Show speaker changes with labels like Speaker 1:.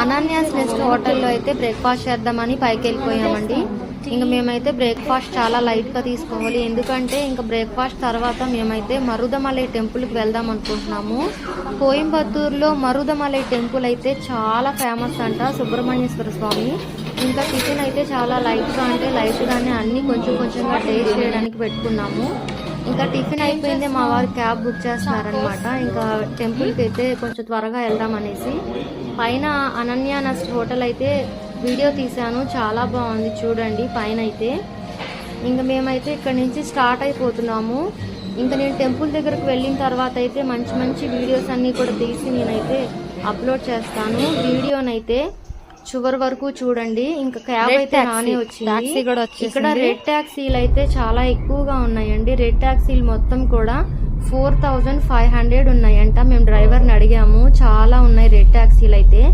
Speaker 1: Ananias NEFT హోటల్లో అయితే breakfast చేద్దామని పైకి వెళ్ళిపోయామండి. ఇంకా మేమైతే బ్రేక్ఫాస్ట్ చాలా లైట్గా తీసుకోవాలి, ఎందుకంటే ఇంకా బ్రేక్ఫాస్ట్ తర్వాత మేమైతే మరుదమలై టెంపుల్కి వెళ్దాం అనుకుంటున్నాము. కోయంబత్తూరులో మరుదమలై టెంపుల్ అయితే చాలా ఫేమస్ అంట, సుబ్రహ్మణ్యేశ్వర స్వామి. ఇంకా టిఫిన్ అయితే చాలా లైట్గా, అంటే లైట్గానే అన్నీ కొంచెం కొంచెంగా టేస్ట్ చేయడానికి పెట్టుకున్నాము. ఇంకా టిఫిన్ అయిపోయింది, మా వారు క్యాబ్ బుక్ చేస్తున్నారనమాట. ఇంకా టెంపుల్కి అయితే కొంచెం త్వరగా వెళ్దామనేసి పైన అనన్య నెస్ట్ హోటల్ అయితే వీడియో తీసాను, చాలా బాగుంది చూడండి పైన అయితే. ఇంకా మేమైతే ఇక్కడ నుంచి స్టార్ట్ అయిపోతున్నాము. ఇంకా నేను టెంపుల్ దగ్గరకు వెళ్ళిన తర్వాత అయితే మంచి మంచి వీడియోస్ అన్నీ కూడా తీసి నేనైతే అప్లోడ్ చేస్తాను. వీడియోనైతే చివరి వరకు చూడండి. ఇంకా క్యాబ్ అయితే రానే వచ్చింది. ఇక్కడ రెడ్ ట్యాక్సీలు అయితే చాలా ఎక్కువగా ఉన్నాయండి. రెడ్ ట్యాక్సీలు మొత్తం కూడా 4500 ఉన్నాయంట. మేము డ్రైవర్ని అడిగాము, చాలా ఉన్నాయి రెడ్ ట్యాక్సీలు అయితే.